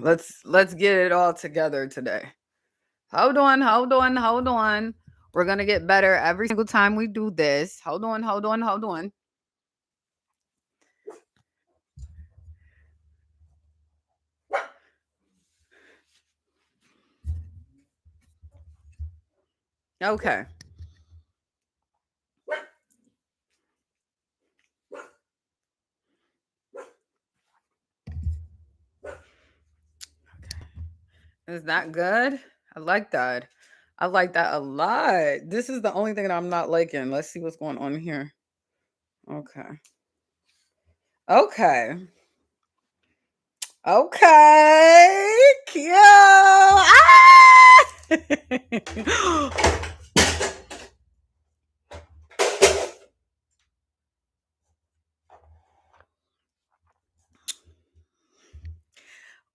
let's get it all together today. Hold on. We're gonna get better every single time we do this. Hold on. Okay. Is that good? I like that. I like that a lot. This is the only thing that I'm not liking. Let's see what's going on here. Okay. Okay. Okay. Cute. Ah!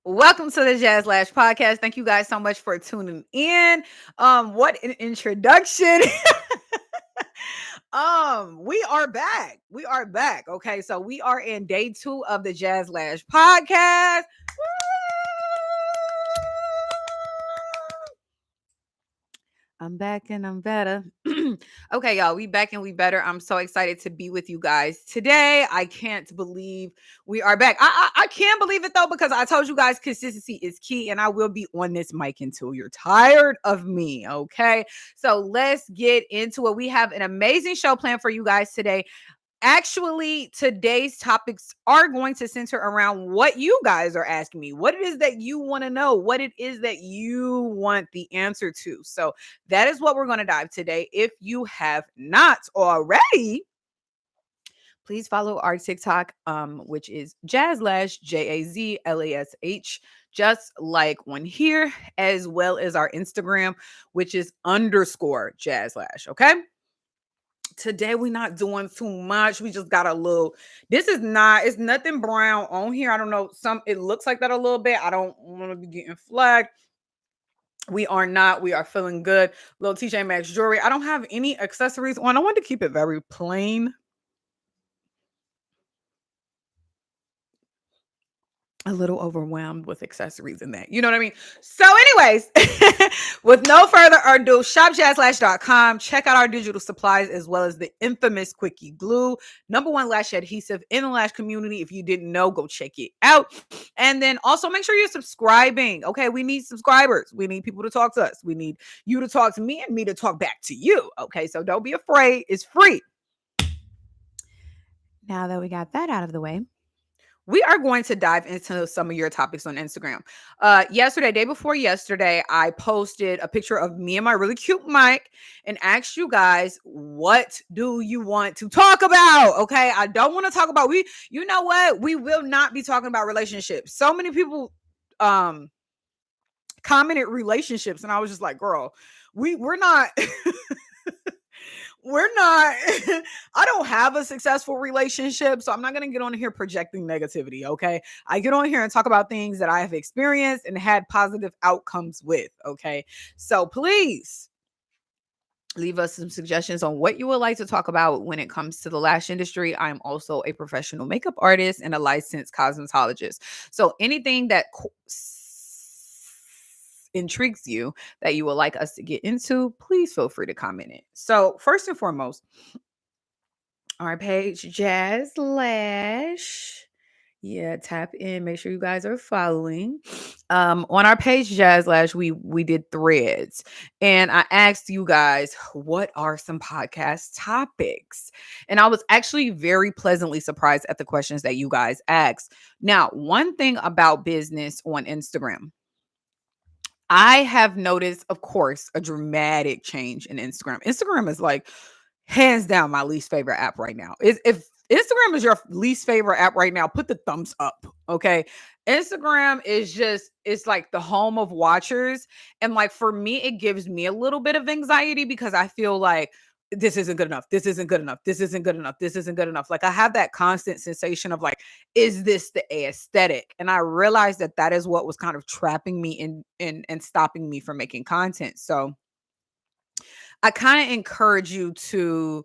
Welcome to the Jazz Lash podcast. Thank you guys so much for tuning in. What an introduction. We are back. We are back. Okay, so we are in day 2 of the Jazz Lash podcast. I'm back and I'm better. Okay, y'all, we back and we better. I'm so excited to be with you guys today. I can't believe we are back. I can't believe it though, because I told you guys consistency is key, and I will be on this mic until you're tired of me. Okay, so let's get into it. We have an amazing show planned for you guys today. Actually, today's topics are going to center around what you guys are asking me, what it is that you want to know, what it is that you want the answer to. So that is what we're going to dive today. If you have not already, please follow our TikTok, which is jazlash, jazlash, just like one here, as well as our Instagram, which is underscore jazlash. Okay. Today we're not doing too much. We just got a little, this is not, it's nothing brown on here. I don't know, some, it looks like that a little bit. I don't want to be getting flagged. We are not, we are feeling good. Little TJ Maxx jewelry. I don't have any accessories on. I want to keep it very plain. A little overwhelmed with accessories in that. You know what I mean? So, anyways, with no further ado, shopjazlash.com. Check out our digital supplies as well as the infamous Quickie Glue, #1 lash adhesive in the lash community. If you didn't know, go check it out. And then also make sure you're subscribing. Okay, we need subscribers. We need people to talk to us. We need you to talk to me and me to talk back to you. Okay, so don't be afraid. It's free. Now that we got that out of the way, we are going to dive into some of your topics on Instagram. Yesterday, day before yesterday, I posted a picture of me and my really cute mic and asked you guys, what do you want to talk about? Okay, I don't want to talk about, you know what? We will not be talking about relationships. So many people commented relationships, and I was just like, girl, we're not we're not I don't have a successful relationship, so I'm not going to get on here projecting negativity. Okay, I get on here and talk about things that I have experienced and had positive outcomes with. Okay, so please leave us some suggestions on what you would like to talk about when it comes to the lash industry. I'm also a professional makeup artist and a licensed cosmetologist, so anything that intrigues you that you would like us to get into, please feel free to comment it. So first and foremost, our page Jazz Lash. Yeah, tap in. Make sure you guys are following. On our page Jazz Lash, we did threads, and I asked you guys what are some podcast topics, and I was actually very pleasantly surprised at the questions that you guys asked. Now, one thing about business on Instagram, I have noticed, of course, a dramatic change in Instagram. Instagram is like hands down my least favorite app right now. If Instagram is your least favorite app right now, put the thumbs up. Okay. Instagram is just, it's like the home of watchers. And like for me, it gives me a little bit of anxiety because I feel like this isn't good enough. This isn't good enough. This isn't good enough. This isn't good enough. Like I have that constant sensation of like, is this the aesthetic? And I realized that that is what was kind of trapping me in and stopping me from making content. So I kind of encourage you to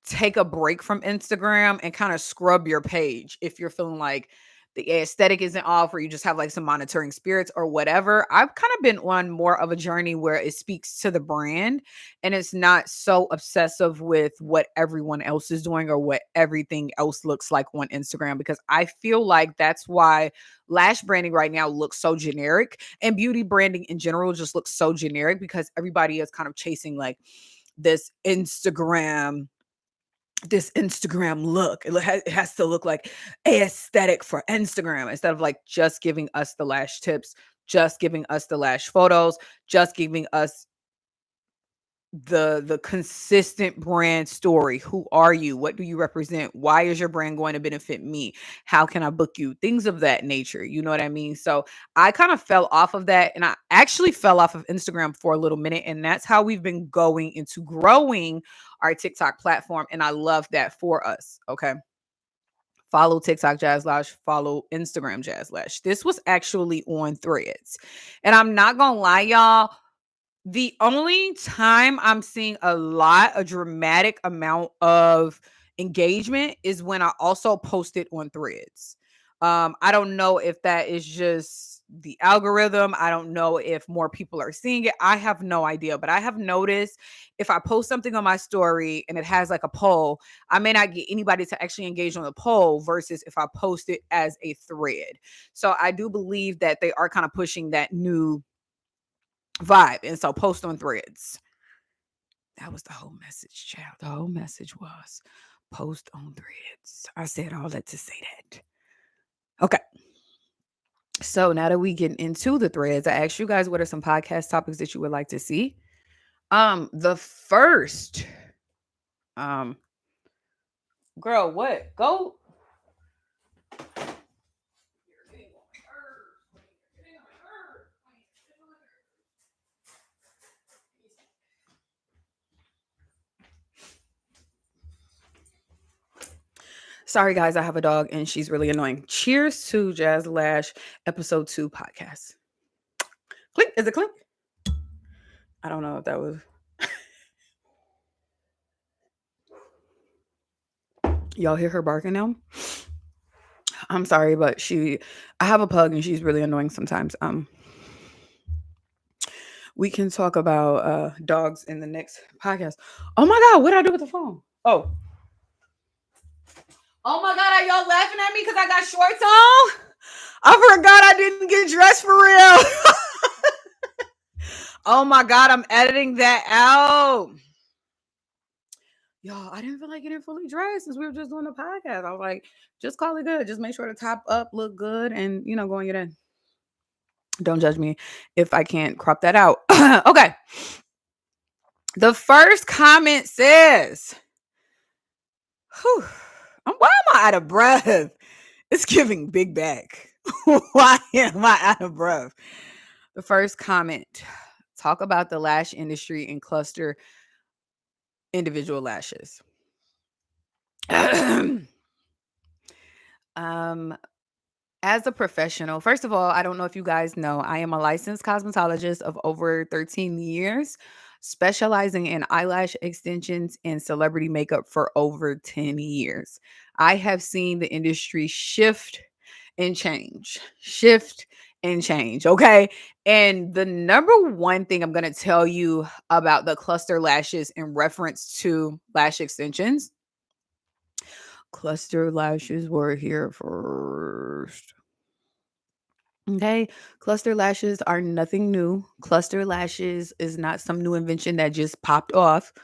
take a break from Instagram and kind of scrub your page if you're feeling like the aesthetic isn't off, or you just have like some monitoring spirits or whatever. I've kind of been on more of a journey where it speaks to the brand and it's not so obsessive with what everyone else is doing or what everything else looks like on Instagram, because I feel like that's why lash branding right now looks so generic, and beauty branding in general just looks so generic because everybody is kind of chasing like this Instagram look. It has to look like aesthetic for Instagram instead of like just giving us the lash tips, just giving us the lash photos, just giving us the consistent brand story. Who are you? What do you represent? Why is your brand going to benefit me? How can I book you? Things of that nature. You know what I mean? So I kind of fell off of that, and I actually fell off of Instagram for a little minute, and that's how we've been going into growing our TikTok platform, and I love that for us. Okay. Follow TikTok jazlash, follow Instagram jazlash. This was actually on Threads. And I'm not gonna lie, y'all, the only time I'm seeing a dramatic amount of engagement is when I also post it on Threads. I don't know if that is just the algorithm. I don't know if more people are seeing it. I have no idea, but I have noticed if I post something on my story and it has like a poll, I may not get anybody to actually engage on the poll versus if I post it as a thread. So I do believe that they are kind of pushing that new vibe. And so post on Threads. That was the whole message, child. The whole message was post on Threads. I said all that to say that. Okay. So now that we get into the threads, I asked you guys what are some podcast topics that you would like to see. The first, um, girl, what? Go. Sorry, guys, I have a dog and she's really annoying. Cheers to Jazz Lash episode 2 podcast. Clink. Is it clink? I don't know if that was. Y'all hear her barking now? I'm sorry, but I have a pug and she's really annoying sometimes. We can talk about dogs in the next podcast. Oh my god, what did I do with the phone? Oh my god, are y'all laughing at me because I got shorts on? I forgot I didn't get dressed for real. Oh my god, I'm editing that out. Y'all, I didn't feel like getting fully dressed since we were just doing the podcast. I was like, just call it good. Just make sure the top up look good and going it in. Don't judge me if I can't crop that out. Okay. The first comment says, whew, why am I out of breath? It's giving big back. Why am I out of breath? The first comment, talk about the lash industry and cluster individual lashes. As a professional, first of all, I don't know if you guys know, I am a licensed cosmetologist of over 13 years, specializing in eyelash extensions and celebrity makeup for over 10 years. I have seen the industry shift and change. Okay. And the number one thing I'm going to tell you about the cluster lashes in reference to lash extensions, cluster lashes were here first. Okay. Cluster lashes are nothing new. Cluster lashes is not some new invention that just popped off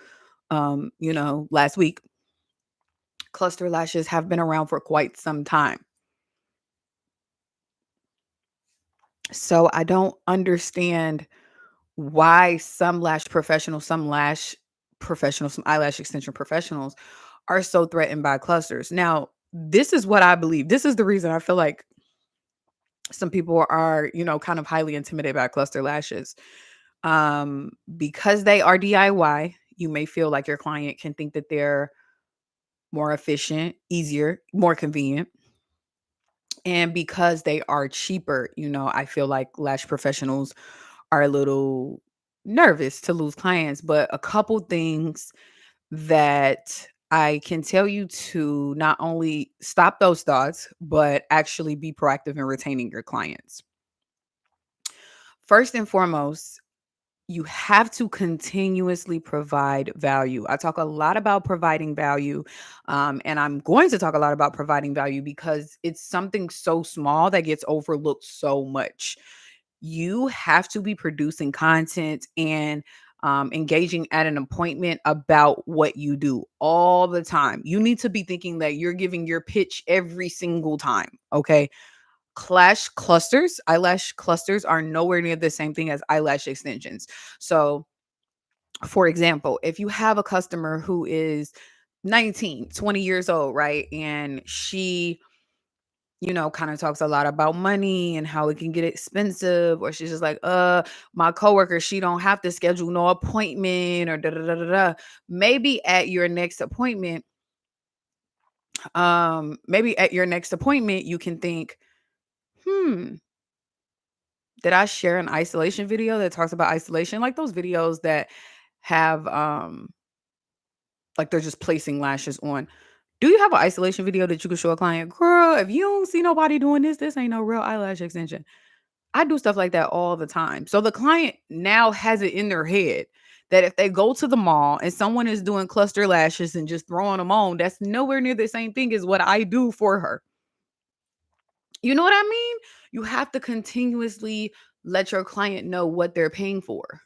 last week. Cluster lashes have been around for quite some time. So I don't understand why some eyelash extension professionals are so threatened by clusters. Now, this is what I believe. This is the reason I feel like some people are, kind of highly intimidated by cluster lashes. Because they are DIY, you may feel like your client can think that they're more efficient, easier, more convenient. And because they are cheaper, I feel like lash professionals are a little nervous to lose clients. But a couple things that I can tell you to not only stop those thoughts, but actually be proactive in retaining your clients. First and foremost, you have to continuously provide value. I talk a lot about providing value, and I'm going to talk a lot about providing value because it's something so small that gets overlooked so much. You have to be producing content and engaging at an appointment about what you do all the time. You need to be thinking that you're giving your pitch every single time. Okay. Eyelash clusters are nowhere near the same thing as eyelash extensions. So, for example, if you have a customer who is 19, 20 years old, right? And she, kind of talks a lot about money and how it can get expensive, or she's just like, my coworker, she don't have to schedule no appointment or da da da da da. Maybe at your next appointment, you can think, hmm, did I share an isolation video that talks about isolation? Like those videos that have like they're just placing lashes on. Do you have an isolation video that you can show a client? Girl, if you don't see nobody doing this ain't no real eyelash extension. I do stuff like that all the time. So the client now has it in their head that if they go to the mall and someone is doing cluster lashes and just throwing them on, that's nowhere near the same thing as what I do for her. You know what I mean? You have to continuously let your client know what they're paying for.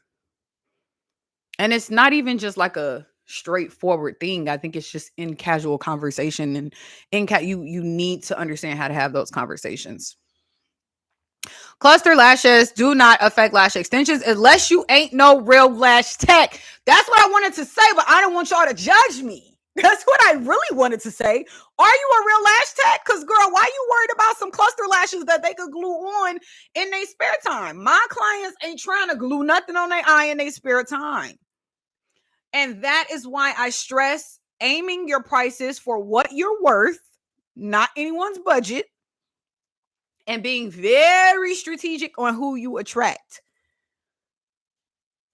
And it's not even just like a straightforward thing. I think it's just in casual conversation and you need to understand how to have those conversations. Cluster lashes do not affect lash extensions unless you ain't no real lash tech. That's what I wanted to say, but I don't want y'all to judge me. That's what I really wanted to say. Are you a real lash tech? Because, girl, why you worried about some cluster lashes that they could glue on in their spare time? My clients ain't trying to glue nothing on their eye in their spare time. And that is why I stress aiming your prices for what you're worth, not anyone's budget, and being very strategic on who you attract.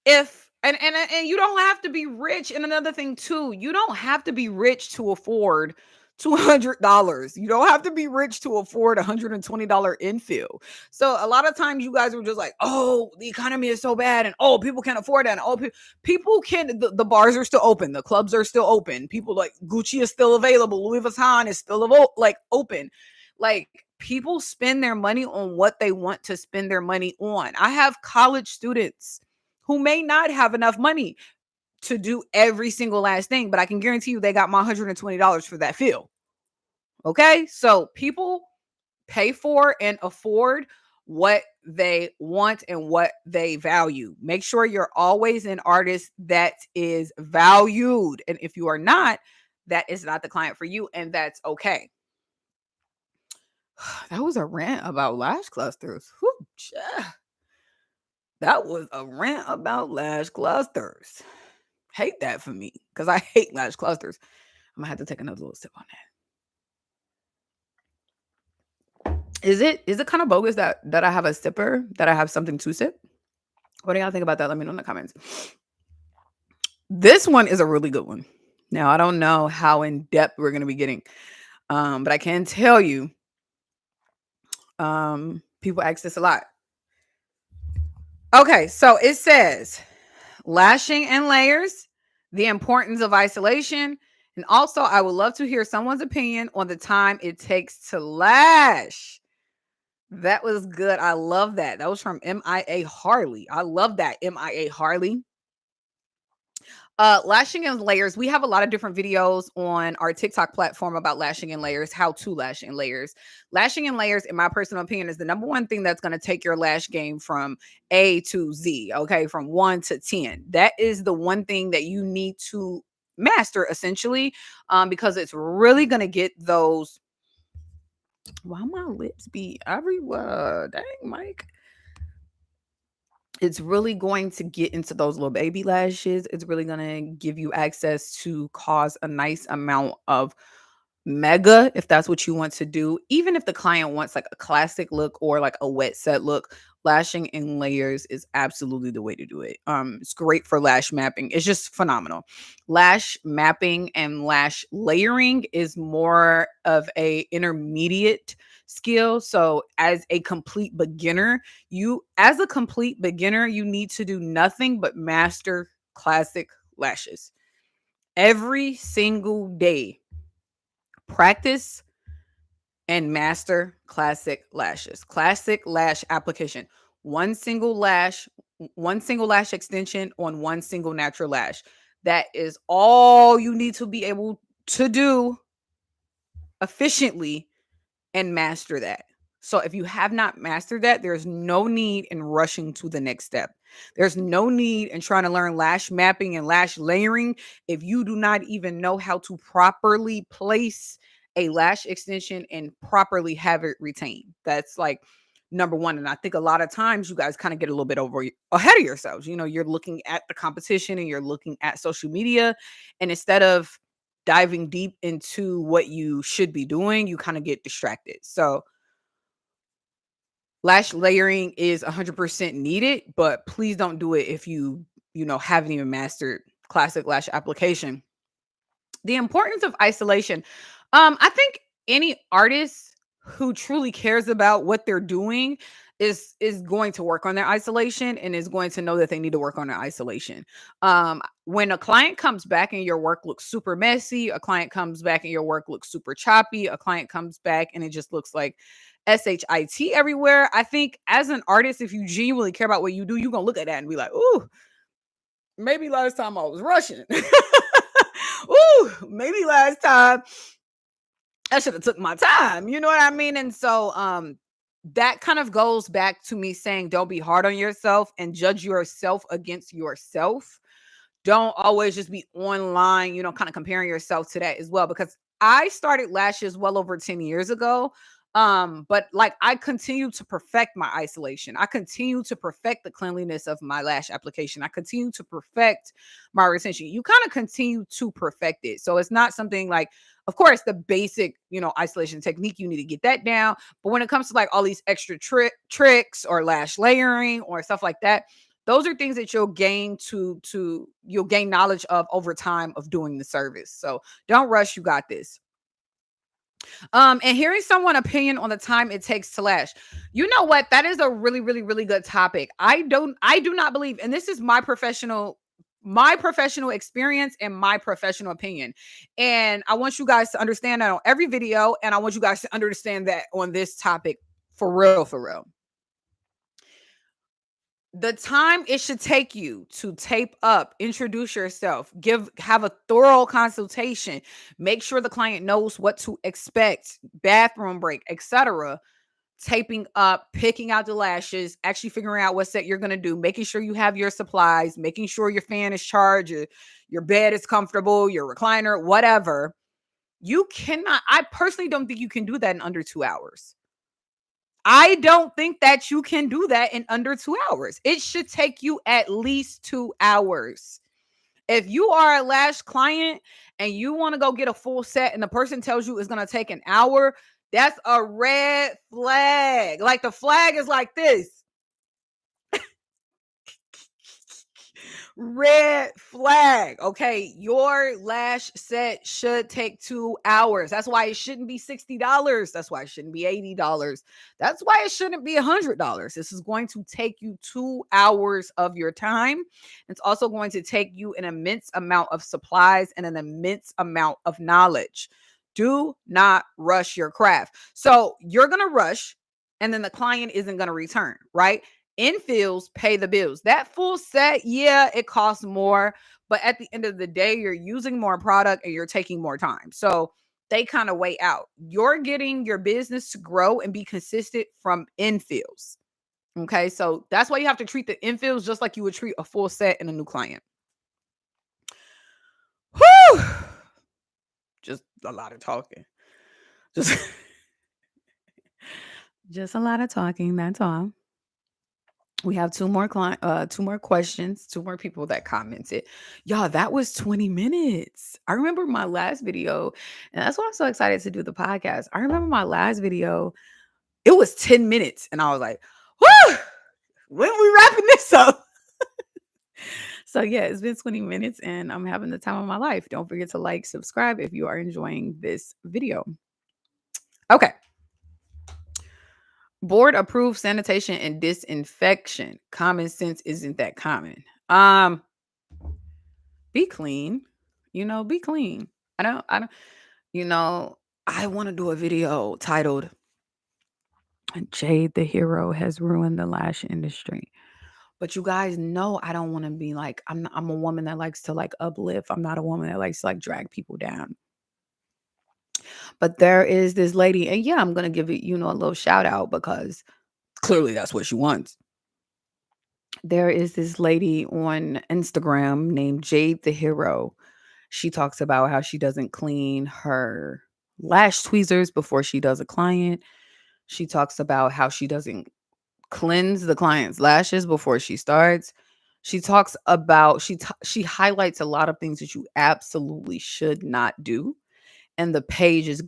If and you don't have to be rich. And another thing too, you don't have to be rich to afford $200. You don't have to be rich to afford $120 infill. So a lot of times you guys were just like, oh, the economy is so bad, and oh, people can't afford that, and oh, people can. The bars are still open, the clubs are still open. People like Gucci is still available, Louis Vuitton is still open. Like, people spend their money on what they want to spend their money on. I have college students who may not have enough money to do every single last thing, but I can guarantee you they got my $120 for that fill. Okay? So people pay for and afford what they want and what they value. Make sure you're always an artist that is valued. And if you are not, that is not the client for you, and that's okay. That was a rant about lash clusters. Whew, that was a rant about lash clusters. Hate that for me because I hate lash clusters. I'm gonna have to take another little sip on that. Is it kind of bogus that I have a sipper, that I have something to sip? What do y'all think about that? Let me know in the comments. This one is a really good one. Now, I don't know how in depth we're gonna be getting, but I can tell you, people ask this a lot. Okay, so it says lashing and layers, the importance of isolation, and also I would love to hear someone's opinion on the time it takes to lash. That was good. I love that. That was from MIA Harley. I love that, MIA Harley. Lashing and layers. We have a lot of different videos on our TikTok platform about lashing and layers, how to lash in layers. Lashing and layers, in my personal opinion, is the number one thing that's going to take your lash game from A to Z, okay, from 1 to 10. That is the one thing that you need to master, essentially, because it's really going to get those. Why my lips be everywhere? Dang, Mike. It's really going to get into those little baby lashes. It's really going to give you access to cause a nice amount of mega, if that's what you want to do. Even if the client wants like a classic look or like a wet set look, lashing in layers is absolutely the way to do it. It's great for lash mapping. It's just phenomenal. Lash mapping and lash layering is more of a intermediate skill. So as a complete beginner, you need to do nothing but master classic lashes. Every single day, practice and master classic lashes. Classic lash application. One single lash, one single lash extension on one single natural lash. That is all you need to be able to do efficiently and master that. So if you have not mastered that, there's no need in rushing to the next step. There's no need in trying to learn lash mapping and lash layering if you do not even know how to properly place a lash extension and properly have it retained. That's like number one. And I think a lot of times you guys kind of get a little bit ahead of yourselves. You're looking at the competition and you're looking at social media, and instead of diving deep into what you should be doing, you kind of get distracted. So lash layering is 100% needed, but please don't do it if you haven't even mastered classic lash application. The importance of isolation. I think any artist who truly cares about what they're doing is going to work on their isolation and is going to know that they need to work on their isolation. When a client comes back and your work looks super messy, a client comes back and your work looks super choppy, a client comes back and it just looks like shit everywhere. I think as an artist, if you genuinely care about what you do, you're gonna look at that and be like, ooh, maybe last time I was rushing. Ooh, maybe last time I should have took my time. You know what I mean? And so that kind of goes back to me saying don't be hard on yourself and judge yourself against yourself. Don't always just be online, kind of comparing yourself to that as well. Because I started lashes well over 10 years ago. But like I continue to perfect my isolation. I continue to perfect the cleanliness of my lash application. I continue to perfect my retention. You kind of continue to perfect it. So it's not something like, of course, the basic, isolation technique, you need to get that down. But when it comes to like all these extra tricks or lash layering or stuff like that, those are things that you'll gain knowledge of over time of doing the service. So don't rush. You got this. And hearing someone opinion on the time it takes to lash. You know what? That is a really, really, really good topic. I do not believe, and this is my professional experience and my professional opinion. And I want you guys to understand that on every video, and I want you guys to understand that on this topic for real, for real. The time it should take you to tape up, introduce yourself, have a thorough consultation, make sure the client knows what to expect, bathroom break, etc. Taping up, picking out the lashes, actually figuring out what set you're going to do, making sure you have your supplies, making sure your fan is charged, your bed is comfortable, your recliner, whatever. I personally don't think you can do that in under 2 hours. I don't think that you can do that in under 2 hours. It should take you at least 2 hours. If you are a lash client and you want to go get a full set and the person tells you it's going to take an hour, that's a red flag. Like the flag is like this. Red flag. Okay. Your lash set should take 2 hours. That's why it shouldn't be $60. That's why it shouldn't be $80. That's why it shouldn't be $100. This is going to take you 2 hours of your time. It's also going to take you an immense amount of supplies and an immense amount of knowledge. Do not rush your craft. So you're going to rush, and then the client isn't going to return, right? Infills pay the bills. That full set, yeah, it costs more, but at the end of the day, you're using more product and you're taking more time. So they kind of weigh out. You're getting your business to grow and be consistent from infills. Okay, so that's why you have to treat the infills just like you would treat a full set and a new client. Whew! Just a lot of talking. Just, just a lot of talking. That's all. We have two more questions, two more people that commented. Y'all, that was 20 minutes. I remember my last video, and that's why I'm so excited to do the podcast. I remember my last video, it was 10 minutes, and I was like, whoo! When we wrapping this up? So yeah, it's been 20 minutes and I'm having the time of my life. Don't forget to like, subscribe if you are enjoying this video. Okay. Board approved sanitation and disinfection. Common sense isn't that common. Be clean. Be clean. I don't, you know, I want to do a video titled Jade the Hero Has Ruined the Lash Industry. But you guys know I don't want to be like I'm a woman that likes to like uplift. I'm not a woman that likes to like drag people down. But there is this lady, and yeah, I'm gonna give it, a little shout out because clearly that's what she wants. There is this lady on Instagram named Jade the Hero. She talks about how she doesn't clean her lash tweezers before she does a client. She talks about how she doesn't cleanse the client's lashes before she starts. She talks about she highlights a lot of things that you absolutely should not do, and the page is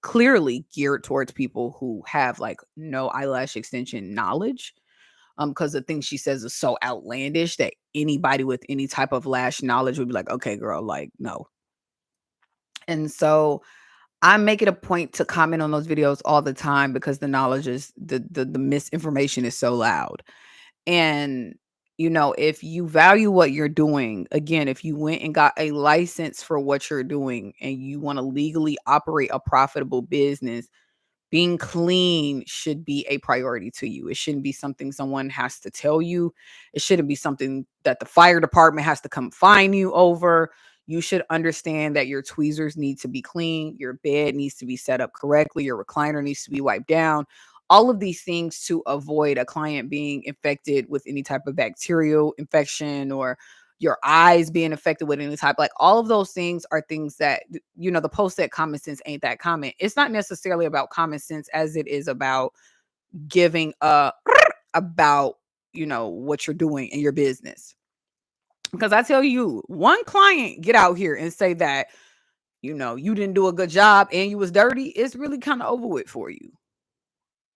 clearly geared towards people who have like no eyelash extension knowledge, because the things she says is so outlandish that anybody with any type of lash knowledge would be like, okay girl, like no. And so I make it a point to comment on those videos all the time because the knowledge is the misinformation is so loud. And if you value what you're doing, again, if you went and got a license for what you're doing and you want to legally operate a profitable business, being clean should be a priority to you. It shouldn't be something someone has to tell you. It shouldn't be something that the fire department has to come find you over. You should understand that your tweezers need to be clean, your bed needs to be set up correctly, your recliner needs to be wiped down. All of these things to avoid a client being infected with any type of bacterial infection or your eyes being affected with any type, like all of those things are things that the post that common sense ain't that common. It's not necessarily about common sense as it is about giving a about what you're doing in your business. Because I tell you, one client get out here and say that you didn't do a good job and you was dirty, it's really kind of over with for you.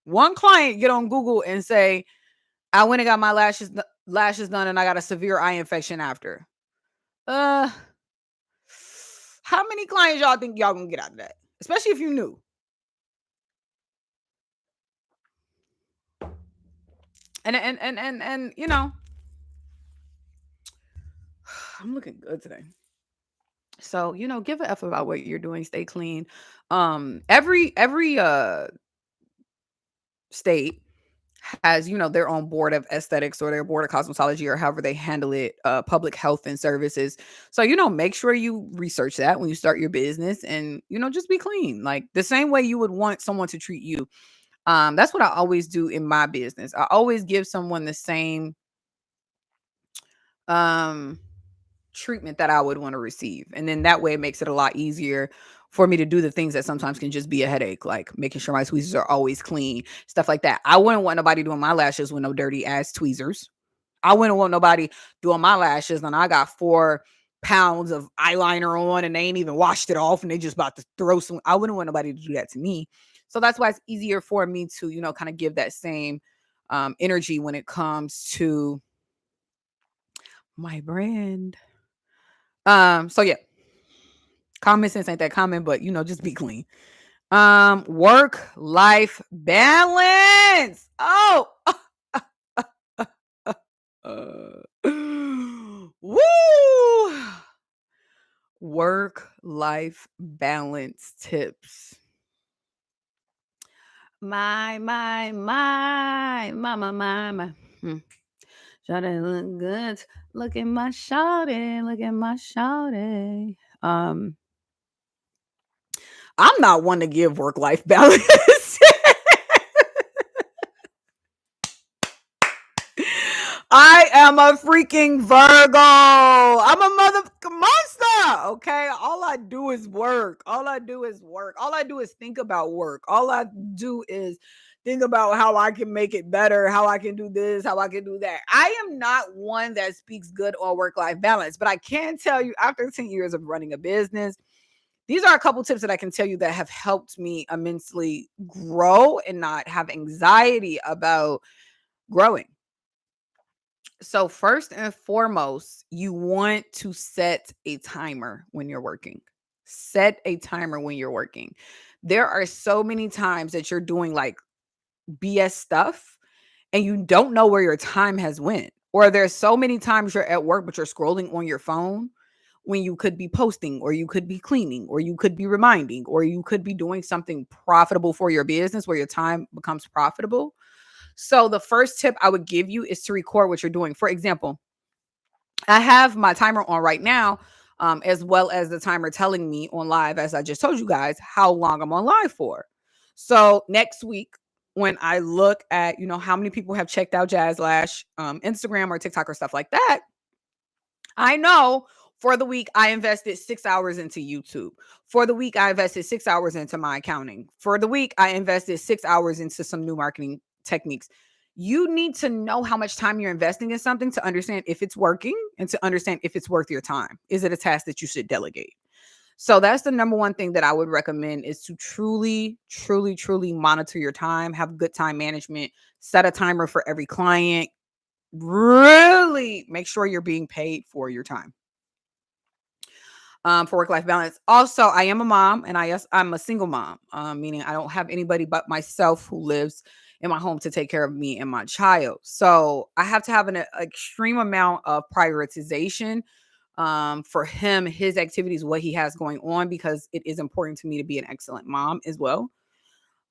One client get on Google and say, I went and got my lashes done and I got a severe eye infection after. uh How many clients y'all think y'all gonna get out of that? Especially if you new. And I'm looking good today. So, give a F about what you're doing, stay clean. Every state has, their own board of aesthetics or their board of cosmetology or however they handle it, public health and services. So, make sure you research that when you start your business and, just be clean. Like the same way you would want someone to treat you. That's what I always do in my business. I always give someone the same um treatment that I would want to receive. And then that way it makes it a lot easier for me to do the things that sometimes can just be a headache, like making sure my tweezers are always clean, stuff like that. I wouldn't want nobody doing my lashes with no dirty ass tweezers. I wouldn't want nobody doing my lashes and I got 4 pounds of eyeliner on and they ain't even washed it off and they just about to throw some. I wouldn't want nobody to do that to me. So that's why it's easier for me to, kind of give that same energy when it comes to my brand. So yeah, common sense ain't that common, but just be clean. Work life balance. Oh, woo! Work life balance tips. My. Shawty look good. Look at my shawty. Look at my shawty. I'm not one to give work life balance. I am a freaking Virgo. I'm a motherfucking monster. Okay. All I do is work. All I do is work. All I do is think about work. All I do is think about how I can make it better, how I can do this, how I can do that. I am not one that speaks good on work life balance, but I can tell you after 10 years of running a business, these are a couple tips that I can tell you that have helped me immensely grow and not have anxiety about growing. So first and foremost, you want to set a timer when you're working. Set a timer when you're working. There are so many times that you're doing like BS stuff and you don't know where your time has went. Or there's so many times you're at work but you're scrolling on your phone when you could be posting or you could be cleaning or you could be reminding or you could be doing something profitable for your business where your time becomes profitable. So the first tip I would give you is to record what you're doing. For example, I have my timer on right now, as well as the timer telling me on live, as I just told you guys, how long I'm on live for. So next week, when I look at, how many people have checked out Jazlash, Instagram or TikTok or stuff like that, I know for the week I invested 6 hours into YouTube. For the week I invested 6 hours into my accounting. For the week I invested 6 hours into some new marketing techniques. You need to know how much time you're investing in something to understand if it's working and to understand if it's worth your time. Is it a task that you should delegate? So that's the number one thing that I would recommend is to truly, truly, truly monitor your time, have good time management, set a timer for every client, really make sure you're being paid for your time. For work-life balance. Also, I am a mom, and I'm a single mom, meaning I don't have anybody but myself who lives in my home to take care of me and my child. So I have to have an extreme amount of prioritization for him, his activities, what he has going on, because it is important to me to be an excellent mom as well.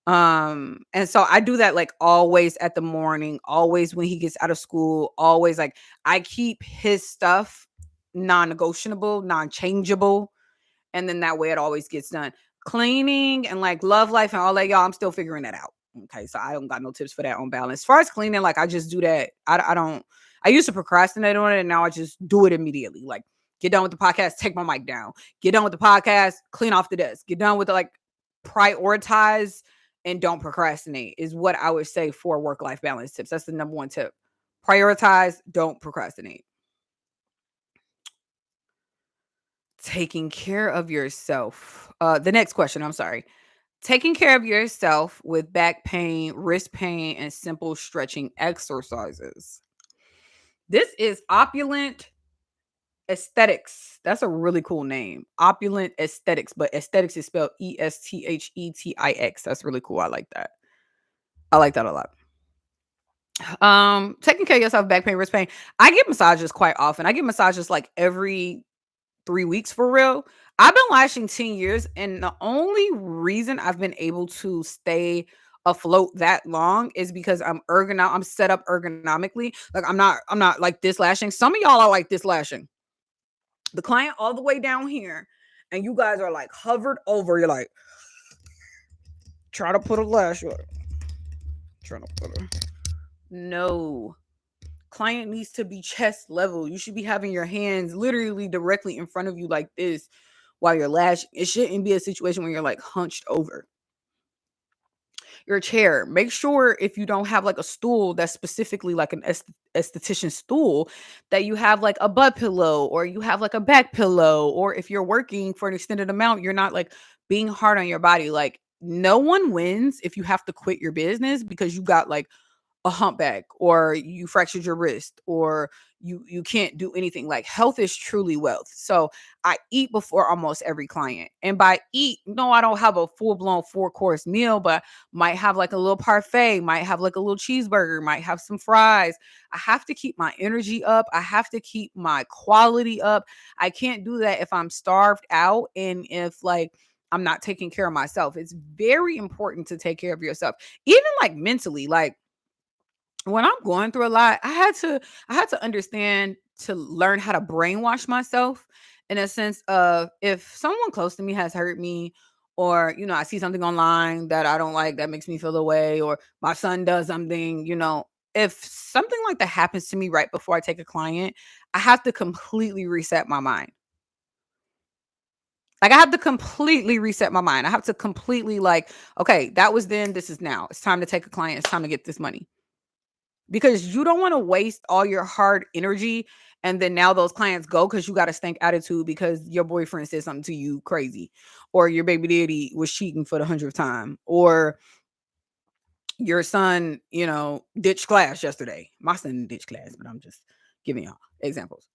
And so I do that like always at the morning, always when he gets out of school, always like I keep his stuff non-negotiable, non-changeable, and then that way it always gets done. Cleaning and like love life and all that, y'all, I'm still figuring that out. Okay, so I don't got no tips for that on balance. As far as cleaning, like I just do that. I don't. I used to procrastinate on it, and now I just do it immediately. Like get done with the podcast, take my mic down. Get done with the podcast, clean off the desk. Get done with the like prioritize and don't procrastinate is what I would say for work-life balance tips. That's the number one tip. Prioritize, don't procrastinate. Taking care of yourself. The next question, I'm sorry. Taking care of yourself with back pain, wrist pain, and simple stretching exercises. This is opulent aesthetics. That's a really cool name. Opulent aesthetics, but aesthetics is spelled Esthetix. That's really cool. I like that. I like that a lot. Taking care of yourself, back pain, wrist pain. I get massages quite often. I get massages like every 3 weeks for real. I've been lashing 10 years, and the only reason I've been able to stay afloat that long is because I'm set up ergonomically. Like I'm not like this lashing. Some of y'all are like this lashing. The client all the way down here, and you guys are like hovered over. You're like, try to put a lash on. Trying to put a no. Client needs to be chest level. You should be having your hands literally directly in front of you like this while you're lashing. It shouldn't be a situation where you're like hunched over your chair. Make sure if you don't have like a stool that's specifically like an esthetician stool, that you have like a butt pillow or you have like a back pillow. Or if you're working for an extended amount, you're not like being hard on your body. Like no one wins if you have to quit your business because you got like a humpback or you fractured your wrist or you can't do anything. Like health is truly wealth. So I eat before almost every client, and by eat, no, I don't have a full-blown 4-course meal, but might have like a little parfait, might have like a little cheeseburger, might have some fries. I have to keep my energy up. I have to keep my quality up. I can't do that if I'm starved out and if like I'm not taking care of myself. It's very important to take care of yourself, even like mentally. Like when I'm going through a lot, I had to understand to learn how to brainwash myself in a sense of if someone close to me has hurt me or I see something online that I don't like that makes me feel the way or my son does something, if something like that happens to me right before I take a client, I have to completely reset my mind. Like I have to completely reset my mind. I have to completely like, okay, that was then, this is now. It's time to take a client. It's time to get this money because you don't want to waste all your hard energy and then now those clients go because you got a stank attitude because your boyfriend said something to you crazy or your baby daddy was cheating for the 100th time or your son ditched class yesterday. My son ditched class, but I'm just Giving y'all examples.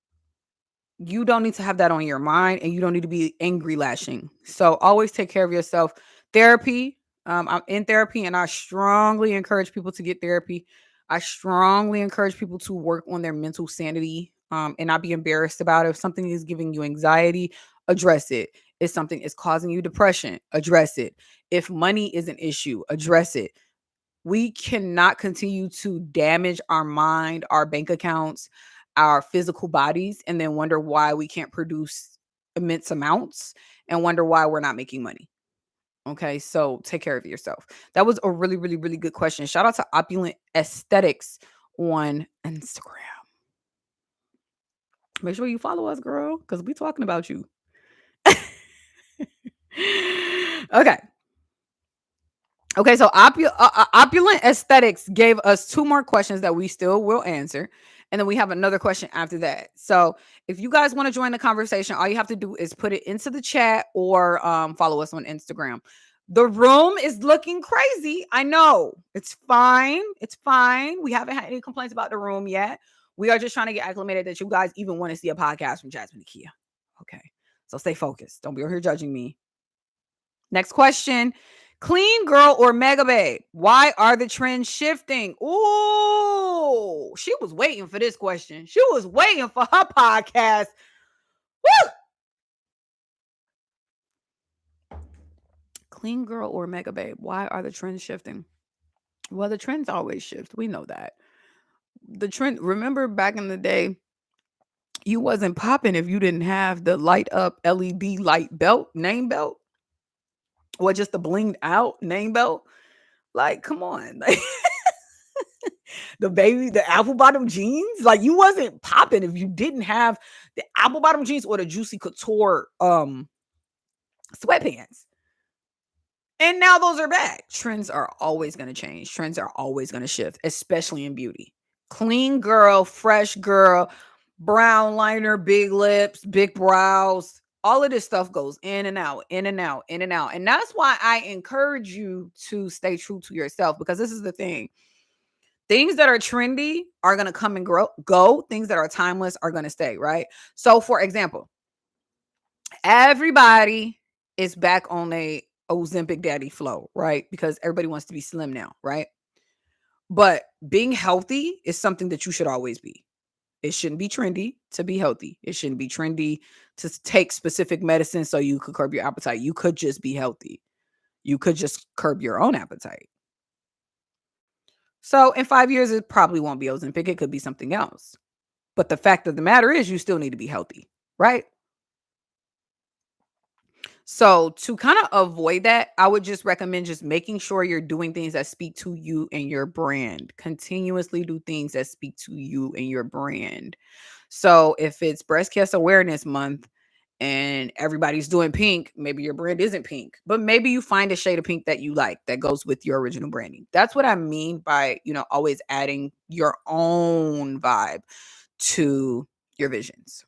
You don't need to have that on your mind, and you don't need to be angry lashing. So always take care of yourself. Therapy. I'm in therapy, and I strongly encourage people to get therapy. I strongly encourage people to work on their mental sanity, and not be embarrassed about it. If something is giving you anxiety, address it. If something is causing you depression, address it. If money is an issue, address it. We cannot continue to damage our mind, our bank accounts, our physical bodies, and then wonder why we can't produce immense amounts and wonder why we're not making money. Okay, so take care of yourself. That was a really, really, really good question. Shout out to Opulent Aesthetics on Instagram. Make sure you follow us, girl, because we talking about you. Okay. Okay, so Opulent Aesthetics gave us two more questions that we still will answer. And then we have another question after that. So if you guys want to join the conversation, all you have to do is put it into the chat or follow us on Instagram. The room is looking crazy. I know. It's fine. It's fine. We haven't had any complaints about the room yet. We are just trying to get acclimated that you guys even want to see a podcast from Jasmine and Kia. Okay. So stay focused. Don't be over here judging me. Next question. Clean girl or mega babe? Why are the trends shifting? Ooh, she was waiting for this question. She was waiting for her podcast. Woo! Clean girl or mega babe? Why are the trends shifting? Well, the trends always shift. We know that. The trend, remember back in the day, you wasn't popping if you didn't have the light up LED light belt, name belt, or just the blinged out name belt. Like, come on. Like, the apple bottom jeans. Like, you wasn't popping if you didn't have the apple bottom jeans or the juicy couture sweatpants. And now those are back. Trends are always going to change. Trends are always going to shift, especially in beauty. Clean girl, fresh girl, brown liner, big lips, big brows. All of this stuff goes in and out, in and out, in and out. And that's why I encourage you to stay true to yourself, because this is the thing. Things that are trendy are going to come and go. Things that are timeless are going to stay, right? So, for example, everybody is back on a Ozempic daddy flow, right? Because everybody wants to be slim now, right? But being healthy is something that you should always be. It shouldn't be trendy to be healthy. It shouldn't be trendy to take specific medicine so you could curb your appetite. You could just be healthy. You could just curb your own appetite. So in 5 years, it probably won't be Ozempic. It could be something else. But the fact of the matter is, you still need to be healthy, right? So to kind of avoid that, I would just recommend just making sure you're doing things that speak to you and your brand. Continuously do things that speak to you and your brand. So if it's Breast Cancer Awareness Month and everybody's doing pink, maybe your brand isn't pink, but maybe you find a shade of pink that you like that goes with your original branding. That's what I mean by, always adding your own vibe to your visions.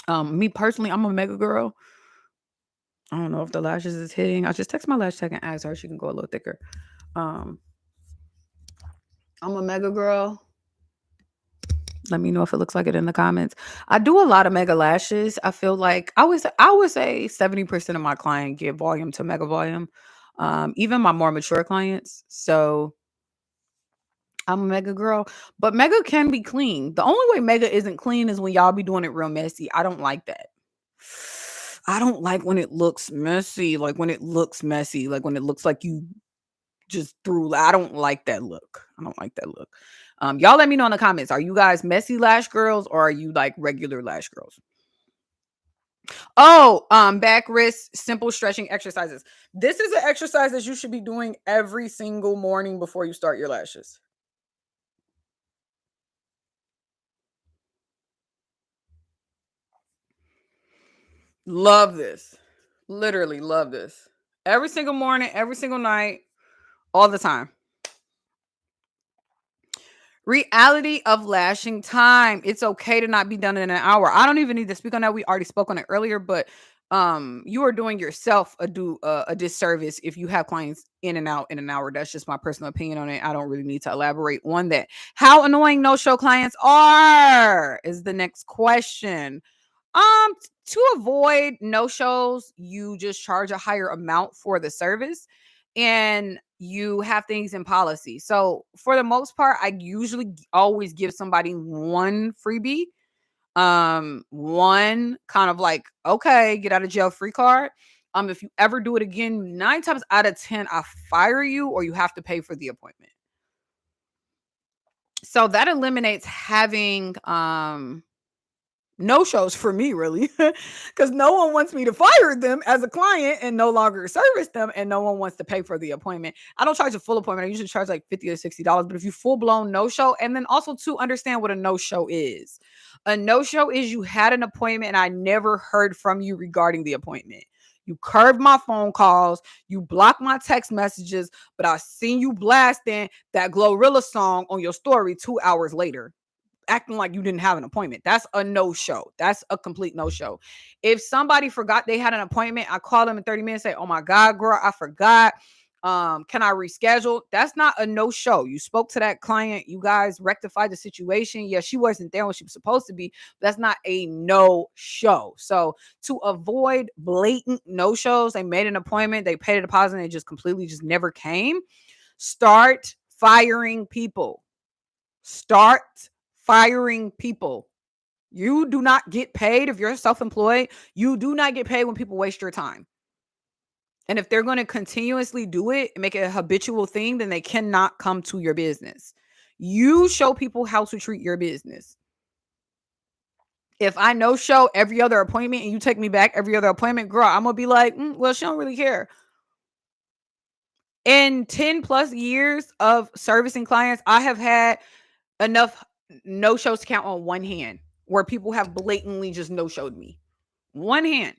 Me personally, I'm a mega girl. I don't know if the lashes is hitting. I'll just text my lash tech and ask her. She can go a little thicker. Um, I'm a mega girl. Let me know if it looks like it in the comments. I do a lot of mega lashes. I feel like I would say 70% of my client get volume to mega volume. Even my more mature clients. So I'm a mega girl, but mega can be clean. The only way mega isn't clean is when y'all be doing it real messy. I don't like that. I don't like when it looks messy, like when it looks messy, like when it looks like you just threw. I don't like that look. I don't like that look. Y'all let me know in the comments. Are you guys messy lash girls or are you like regular lash girls? Oh, back wrist, simple stretching exercises. This is an exercise that you should be doing every single morning before you start your lashes. Love this. Literally love this. Every single morning, every single night, all the time. Reality of lashing time. It's okay to not be done in an hour. I don't even need to speak on that. We already spoke on it earlier, but you are doing yourself a disservice if you have clients in and out in an hour. That's just my personal opinion on it. I don't really need to elaborate on that. How annoying no-show clients are is the next question. To avoid no-shows, you just charge a higher amount for the service, and you have things in policy. So for the most part, I usually always give somebody one freebie, one kind of like, okay, get out of jail free card. If you ever do it again, 9 times out of 10 I fire you, or you have to pay for the appointment. So that eliminates having no shows for me, really, because no one wants me to fire them as a client and no longer service them, and no one wants to pay for the appointment. I don't charge a full appointment. I usually charge like $50 or $60. But if you full blown no show, and then also to understand what a no show is, a no show is you had an appointment and I never heard from you regarding the appointment. You curved my phone calls, you blocked my text messages, but I seen you blasting that Glorilla song on your story 2 hours later, acting like you didn't have an appointment. That's a no-show. That's a complete no-show. If somebody forgot they had an appointment, I call them in 30 minutes, say, oh my God, girl, I forgot. Can I reschedule? That's not a no-show. You spoke to that client. You guys rectified the situation. Yeah, she wasn't there when she was supposed to be. But that's not a no-show. So to avoid blatant no-shows, they made an appointment, they paid a deposit, and they just completely just never came. Start firing people. Start firing people. You do not get paid if you're self-employed. You do not get paid when people waste your time. And if they're going to continuously do it and make it a habitual thing, then they cannot come to your business. You show people how to treat your business. If I no show every other appointment and you take me back every other appointment, girl, I'm going to be like, well, she don't really care. In 10 plus years of servicing clients, I have had enough no shows to count on one hand where people have blatantly just no showed me. One hand.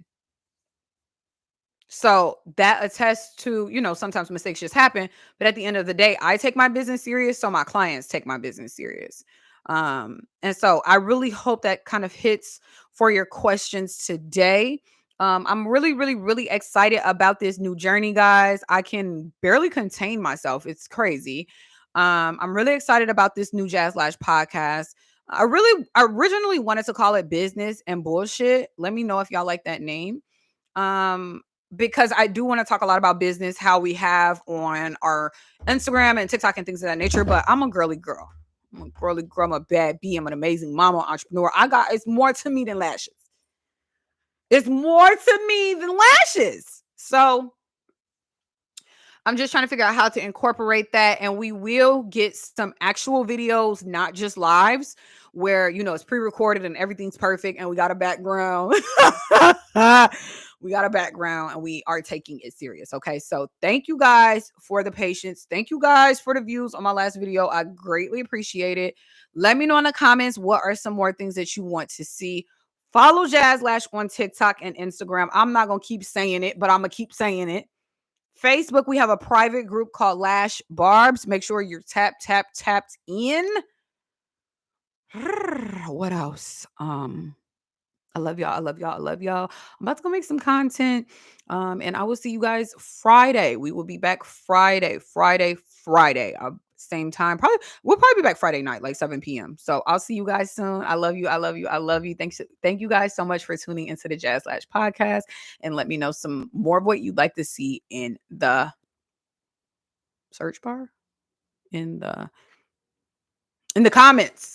So that attests to, sometimes mistakes just happen, but at the end of the day, I take my business serious, so my clients take my business serious. And so I really hope that kind of hits for your questions today. I'm really, really, really excited about this new journey, guys. I can barely contain myself. It's crazy. I'm really excited about this new jazlash podcast. I originally wanted to call it Business and Bullshit. Let me know if y'all like that name. Um, because I do want to talk a lot about business, how we have on our Instagram and TikTok and things of that nature. But I'm a girly girl. I'm a girly girl. I'm a bad bee. I'm an amazing mama, entrepreneur. It's more to me than lashes. It's more to me than lashes. So I'm just trying to figure out how to incorporate that. And we will get some actual videos, not just lives, where, it's pre-recorded and everything's perfect and we got a background. We got a background and we are taking it serious. Okay. So thank you guys for the patience. Thank you guys for the views on my last video. I greatly appreciate it. Let me know in the comments what are some more things that you want to see. Follow jazlash on TikTok and Instagram. I'm not going to keep saying it, but I'm going to keep saying it. Facebook, we have a private group called Lash Barbs. Make sure you're tapped in. What else? I love y'all. I love y'all. I love y'all. I'm about to go make some content. And I will see you guys Friday. We will be back Friday. Same time. We'll probably be back Friday night, like 7 p.m. So I'll see you guys soon. I love you. I love you. I love you. Thank you guys so much for tuning into the jazlash podcast. And let me know some more of what you'd like to see in the search bar, in the comments.